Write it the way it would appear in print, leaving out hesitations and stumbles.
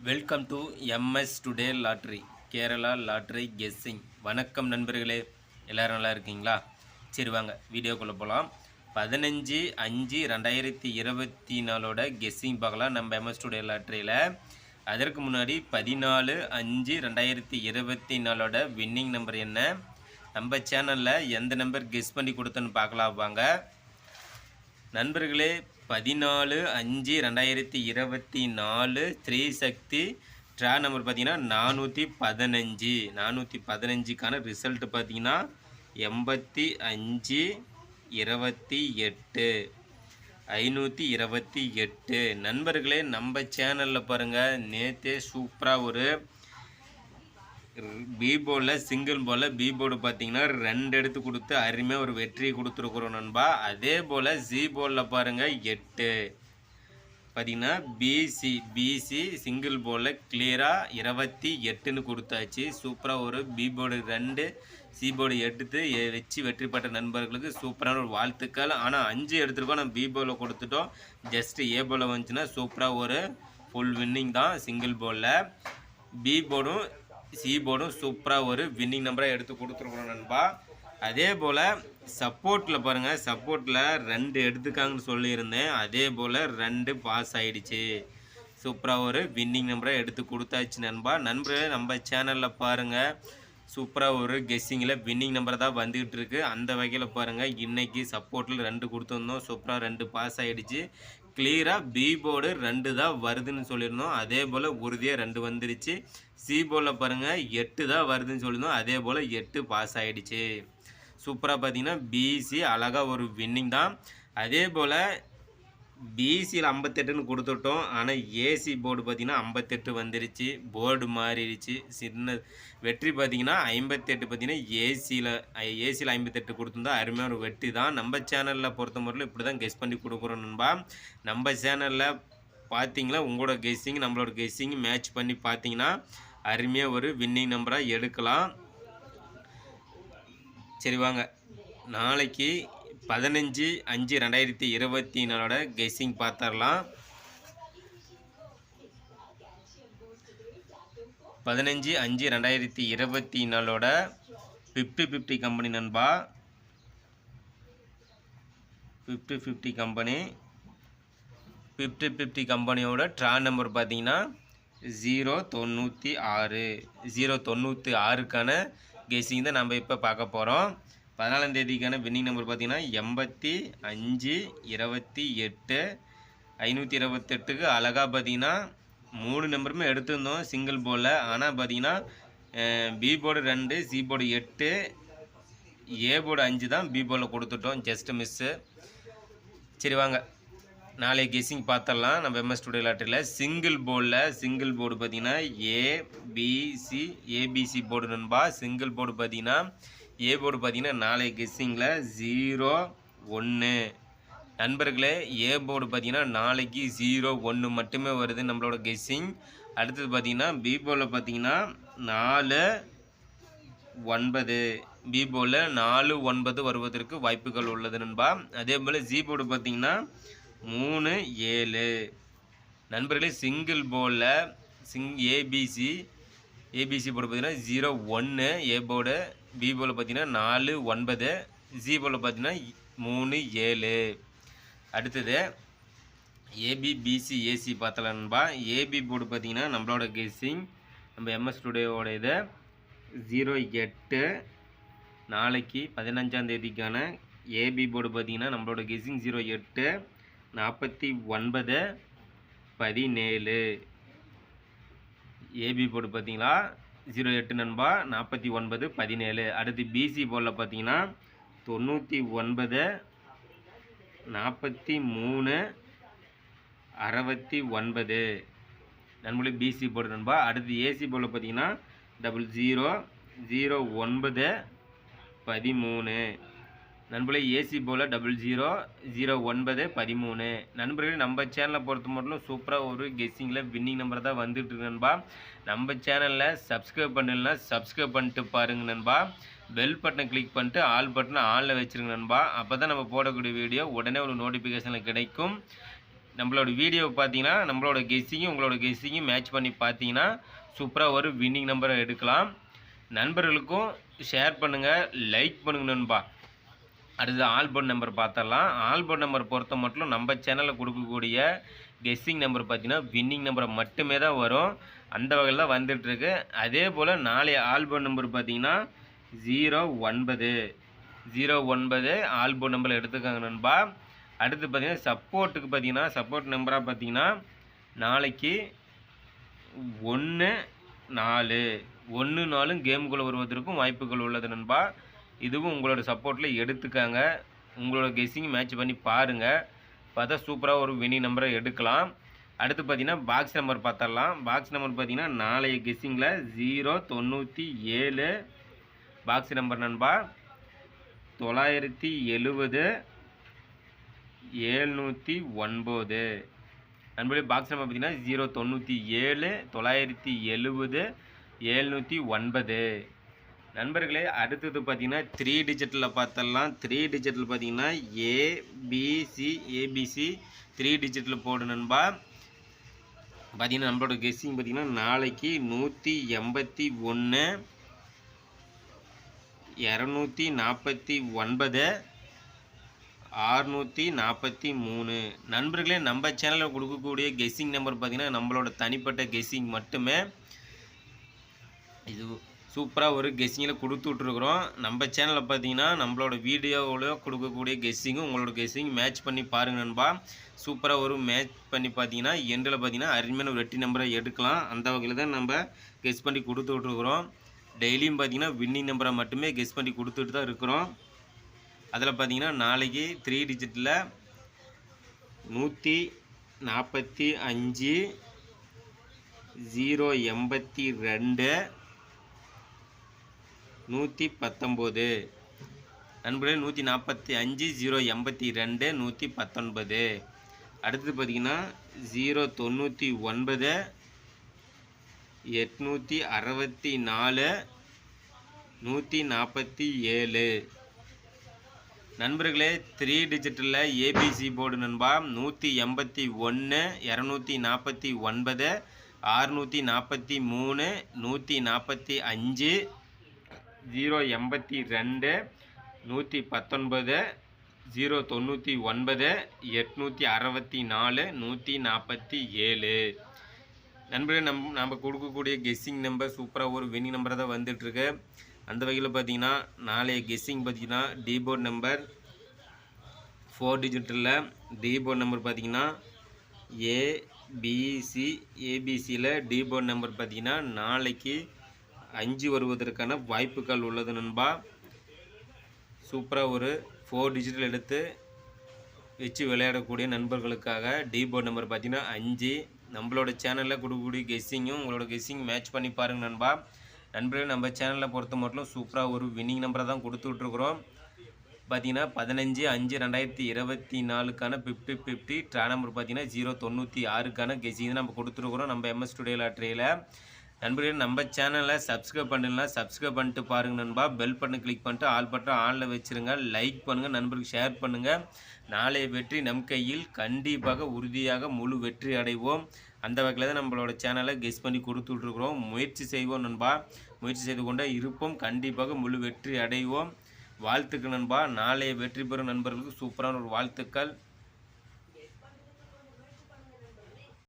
Welcome to MS today lottery Kerala lottery guessing. வணக்கம் நண்பர்களே, எல்லோரும் நல்லா இருக்கீங்களா? சரி வாங்க வீடியோக்குள்ளே போகலாம். 15/5/2024 கெஸ்ஸிங் பார்க்கலாம் நம்ம எம்எஸ் டுடே லாட்ரியில். அதற்கு முன்னாடி 14/5/2024 வின்னிங் நம்பர் என்ன, நம்ம சேனலில் எந்த நம்பர் கெஸ் பண்ணி கொடுத்தோன்னு பார்க்கலாம் வாங்க நண்பர்களே. 14/5/2024 ஸ்ரீ சக்தி ட்ரா நம்பர் பார்த்தீங்கன்னா 415. 415க்கான ரிசல்ட் பார்த்தீங்கன்னா 85/28 528. நண்பர்களே, நம்ம சேனலில் பாருங்கள், நேற்றே சூப்பராக ஒரு பி போர்டில் சிங்கிள் போர்டில் பி போர்டு பார்த்தீங்கன்னா 2 எடுத்து கொடுத்து அருமையாக ஒரு வெற்றியை கொடுத்துருக்குறோம் நண்பா. அதே போல் ஜி போர்டில் பாருங்கள் 8 பார்த்தீங்கன்னா பிசி சிங்கிள் போர்டில் கிளியராக 28ன்னு கொடுத்தாச்சு. சூப்பராக ஒரு பி போர்டு 2 சி போர்டு எடுத்து வச்சு வெற்றி பெற்ற நண்பர்களுக்கு சூப்பரான ஒரு வாழ்த்துக்கள். ஆனால் 5 எடுத்துருக்கோம், நம்ம பி போர்டில் கொடுத்துட்டோம். ஜஸ்ட்டு ஏ போர்டில் வந்துச்சுன்னா சூப்பராக ஒரு ஃபுல் வின்னிங் தான். சிங்கிள் போர்டில் பி போர்டும் சி போர்டும் சூப்பராக ஒரு வின்னிங் நம்பராக எடுத்து கொடுத்துருக்குறோம் நண்பா. அதே போல் சப்போர்ட்டில் பாருங்கள், சப்போர்ட்டில் 2 எடுத்துக்காங்கன்னு சொல்லியிருந்தேன். அதே போல் 2 பாஸ் ஆகிடுச்சு. சூப்பராக ஒரு வின்னிங் நம்பராக எடுத்து கொடுத்தாச்சு நண்பா. நண்பர்களே, நம்ம சேனலில் பாருங்கள், சூப்பராக ஒரு கெஸ்ஸிங்கில் வின்னிங் நம்பர் தான் வந்துக்கிட்டு இருக்குது. அந்த வகையில் பாருங்கள், இன்றைக்கி சப்போர்ட்டில் 2 கொடுத்துருந்தோம், சூப்பராக 2 பாஸ் ஆகிடுச்சு. கிளியராக பி போர்டு 2 தான் வருதுன்னு சொல்லியிருந்தோம், அதே போல் உறுதியாக 2 வந்துடுச்சு. சி போர்டில் பாருங்கள் 8 தான் வருதுன்னு சொல்லியிருந்தோம், அதே போல் 8 பாஸ் ஆகிடுச்சு. சூப்பராக பார்த்தீங்கன்னா பிசி அழகாக ஒரு வின்னிங் தான். அதே போல் பிசியில் 58ன்னு கொடுத்துட்டோம், ஆனால் ஏசி போர்டு பார்த்திங்கன்னா 58 வந்துருச்சு. போர்டு மாறிடுச்சு. சின்ன வெற்றி பார்த்திங்கன்னா 58 பார்த்திங்கன்னா ஏசியில் 58 கொடுத்துருந்தா அருமையான ஒரு வெற்றி தான். நம்ம சேனலில் பொறுத்த முறையில் இப்படி தான் கெஸ் பண்ணி கொடுக்குறோம் நண்பா. நம்ம சேனலில் பார்த்திங்களா, உங்களோட கெஸ்ஸிங் நம்மளோட கெஸ்ஸிங் மேட்ச் பண்ணி பார்த்திங்கன்னா அருமையாக ஒரு வின்னிங் நம்பராக எடுக்கலாம். சரி வாங்க, நாளைக்கு 15/5/2024 கெஸ்ஸிங் பார்த்துடலாம். 15/5/2024 50/50 கம்பெனி நண்பா. 50/50 கம்பெனி. 50/50 கம்பெனியோட ட்ரா நம்பர் பார்த்தீங்கன்னா 096. 096க்கான கெஸ்ஸிங் தான் நம்ம இப்போ பார்க்க போகிறோம். 14ஆம் தேதிக்கான வின்னிங் நம்பர் பார்த்தீங்கன்னா 85/28 528க்கு அழகாக பார்த்தீங்கன்னா 3 நம்பருமே எடுத்திருந்தோம் சிங்கிள் போர்டில். ஆனால் பார்த்தீங்கன்னா B board 2 C board 8 A board 5 தான் பி போர்டில் கொடுத்துட்டோம், ஜஸ்ட் மிஸ்ஸு. சரி வாங்க, நாளைக்கு கெஸ்ஸிங் பார்த்துடலாம். நம்ம எம்எஸ் டுடே லாட்டரியில் சிங்கிள் போர்டு பார்த்தீங்கன்னா ஏபிசி போர்டு நண்பா. சிங்கிள் போர்டு பார்த்தீங்கன்னா ஏ போர்டு பார்த்தீங்கன்னா நாளைக்கு கெஸ்ஸிங்கில் 0-1 நண்பர்களே. ஏ போர்டு பார்த்தீங்கன்னா நாளைக்கு 0-1 மட்டுமே வருது நம்மளோட கெஸ்ஸிங். அடுத்தது பார்த்தீங்கன்னா பி போர்டில் பார்த்தீங்கன்னா 4-9 பி போர்டில் 4-9 வருவதற்கு வாய்ப்புகள் உள்ளது நண்பா. அதே போல் ஜி போர்டு பார்த்தீங்கன்னா 3-7 நண்பர்களே. சிங்கிள் போர்டில் ஏபிசி போர்டு பார்த்தீங்கன்னா 0-1 ஏ போர்டு. பி போர்டில் பார்த்தீங்கன்னா 4-9 ஜி போர்டில் பார்த்தீங்கன்னா 3-7. அடுத்தது ஏபிபிசி ஏசி பார்த்தலாம் நண்பா. ஏபி போர்டு பார்த்தீங்கன்னா நம்மளோட கெஸ்ஸிங் நம்ம எம்எஸ் டுடேவோட இது 08 நாளைக்கு 15ஆம் தேதிக்கான ஏபி போர்டு பார்த்தீங்கன்னா நம்மளோட கெஸ்ஸிங் 08 49-17 ஏபி போர்டு பார்த்தீங்களா 08 நண்பா 49-17. அடுத்து பிசி போர்டில் பார்த்தீங்கன்னா 99-43-69 நண்பர்களே பிசி போர்டு நண்பா. அடுத்து ஏசி போர்டில் பார்த்தீங்கன்னா 00-09-13 நண்பர்களே. ஏசி போல் 00-09-13 நண்பர்களே. நம்ம சேனலை பொறுத்த மட்டும் சூப்பராக ஒரு கெஸ்ஸிங்கில் வின்னிங் நம்பர் தான் வந்துட்டு இருக்கு நண்பா. நம்ம சேனலில் சப்ஸ்கிரைப் பண்ணலன்னா சப்ஸ்கிரைப் பண்ணிட்டு பாருங்கள் நண்பா. பெல் பட்டனை கிளிக் பண்ணிட்டு ஆல் பட்டனை ஆனில் வச்சுருங்க நண்பா. அப்போ தான் நம்ம போடக்கூடிய வீடியோ உடனே ஒரு நோட்டிஃபிகேஷனில் கிடைக்கும். நம்மளோட வீடியோ பார்த்தீங்கன்னா நம்மளோட கெஸ்ஸிங்கும் உங்களோட கெஸ்ஸிங்கும் மேட்ச் பண்ணி பார்த்தீங்கன்னா சூப்பராக ஒரு வின்னிங் நம்பரை எடுக்கலாம். நண்பர்களுக்கும் ஷேர் பண்ணுங்கள், லைக் பண்ணுங்க நண்பா. அடுத்து ஆல்போர்ட் நம்பர் பார்த்துடலாம். ஆல்போர்ட் நம்பர் பொறுத்த மட்டும் நம்ம சேனலில் கொடுக்கக்கூடிய கெஸ்ஸிங் நம்பர் பார்த்தீங்கன்னா வின்னிங் நம்பரை மட்டுமே தான் வரும். அந்த வகையில் தான் வந்துட்டுருக்கு. அதே போல் நாளைய ஆல்போர்ட் நம்பர் பார்த்தீங்கன்னா 09 ஆல்போர்ட் நம்பர் எடுத்துக்காங்க நண்பா. அடுத்து பார்த்தீங்கன்னா சப்போர்ட்டுக்கு பார்த்தீங்கன்னா சப்போர்ட் நம்பராக பார்த்தீங்கன்னா நாளைக்கு 1-4 கேமுக்குள்ளே வருவதற்கும் வாய்ப்புகள் உள்ளது நண்பா. இதுவும் உங்களோட சப்போர்ட்டில் எடுத்துக்காங்க. உங்களோட கெஸ்ஸிங் மேட்ச் பண்ணி பாருங்கள். பார்த்தா சூப்பராக ஒரு வின்னிங் நம்பரை எடுக்கலாம். அடுத்து பார்த்தீங்கன்னா பாக்ஸ் நம்பர் பார்த்துடலாம். பாக்ஸ் நம்பர் பார்த்தீங்கன்னா நாளைய கெஸ்ஸிங்கில் 097 பாக்ஸ் நம்பர் நண்பா. 970 709 நண்பர்களே. பாக்ஸ் நம்பர் பார்த்தீங்கன்னா 097 970 709 நண்பர்களே. அடுத்தது பார்த்தீங்கன்னா 3 டிஜிட்டில் பார்த்துடலாம். 3 டிஜிட்டில் பார்த்தீங்கன்னா ஏபிசி 3 டிஜிட்டில் போடு நண்பா. பார்த்தீங்கன்னா நம்மளோட கெஸ்ஸிங் பார்த்தீங்கன்னா நாளைக்கு 181 249 643 நண்பர்களே. நம்ம சேனலில் கொடுக்கக்கூடிய கெஸ்ஸிங் நம்பர் பார்த்தீங்கன்னா நம்மளோட தனிப்பட்ட கெஸ்ஸிங் மட்டுமே. இது சூப்பராக ஒரு கெஸ்ஸிங்கில் கொடுத்துட்ருக்குறோம். நம்ம சேனலில் பார்த்தீங்கன்னா நம்மளோட வீடியோவில் கொடுக்கக்கூடிய கெஸ்ஸிங்கும் உங்களோட கெஸ்ஸிங் மேட்ச் பண்ணி பாருங்கள் நண்பா. சூப்பராக ஒரு மேட்ச் பண்ணி பார்த்தீங்கன்னா எண்டில் பார்த்தீங்கன்னா அருமையான ஒரு வெற்றி நம்பரை எடுக்கலாம். அந்த வகையில் தான் நம்ம கெஸ் பண்ணி கொடுத்துட்ருக்குறோம். டெய்லியும் பார்த்தீங்கன்னா வின்னிங் நம்பரை மட்டுமே கெஸ் பண்ணி கொடுத்துட்டு தான் இருக்கிறோம். அதில் பார்த்தீங்கன்னா நாளைக்கு 3 டிஜிட்டில் 145 082 119 நண்பர்களே. 145 082 119. அடுத்தது பார்த்தீங்கன்னா 099 864 147 நண்பர்களே. 3 டிஜிட்டில் ஏபிசி போர்டு நண்பா. 181 249 643 145 082 119 099 864 147 நண்பர்களே. நம்ம கொடுக்கக்கூடிய கெஸ்ஸிங் நம்பர் சூப்பராக ஒரு வின்னிங் நம்பரை தான் வந்துட்டுருக்கு. அந்த வகையில் பார்த்தீங்கன்னா நாளைய கெஸ்ஸிங் பார்த்தீங்கன்னா டிபோர்ட் நம்பர் 4 டிஜிட்டில் டிபோர்ட் நம்பர் பார்த்தீங்கன்னா ஏபிசியில் டிபோர்ட் நம்பர் பார்த்தீங்கன்னா நாளைக்கு 5 வருவதற்கான வாய்ப்புகள் உள்ளது நண்பா. சூப்பராக ஒரு 4 டிஜிட்டல் எடுத்து வச்சு விளையாடக்கூடிய நண்பர்களுக்காக டிபோர்ட் நம்பர் பார்த்தீங்கன்னா 5. நம்மளோட சேனலில் கொடுக்கக்கூடிய கெஸ்ஸிங்கும் உங்களோட கெஸ்ஸிங் மேட்ச் பண்ணி பாருங்கள் நண்பா. நண்பர்களே, நம்ம சேனலில் பொறுத்த மட்டும் சூப்பராக ஒரு வின்னிங் நம்பரை தான் கொடுத்துட்ருக்குறோம். பார்த்தீங்கன்னா 15/5/2024க்கான 50/50 ட்ரா நம்பர் பார்த்தீங்கன்னா 096க்கான கெஸ்ஸிங் தான் நம்ம கொடுத்துருக்குறோம் நம்ம MS Studio லாட்டரியில். நண்பர்களே, நம்ம சேனலை சப்ஸ்கிரைப் பண்ணலாம், சப்ஸ்கிரைப் பண்ணிட்டு பாருங்கள் நண்பா. பெல் பட்டன் கிளிக் பண்ணிட்டு ஆல் பட்டன் ஆனில் வச்சுருங்க. லைக் பண்ணுங்கள், நண்பருக்கு ஷேர் பண்ணுங்கள். நாளைய வெற்றி நம் கையில். கண்டிப்பாக உறுதியாக முழு வெற்றி அடைவோம். அந்த வகையில் தான் நம்மளோட சேனலை கெஸ் பண்ணி கொடுத்துட்ருக்குறோம். முயற்சி செய்வோம் நண்பா. முயற்சி செய்து கொண்டே இருப்போம். கண்டிப்பாக முழு வெற்றி அடைவோம். வாழ்த்துக்கள் நண்பா. நாளைய வெற்றி பெறும் நண்பர்களுக்கு சூப்பரான ஒரு வாழ்த்துக்கள்.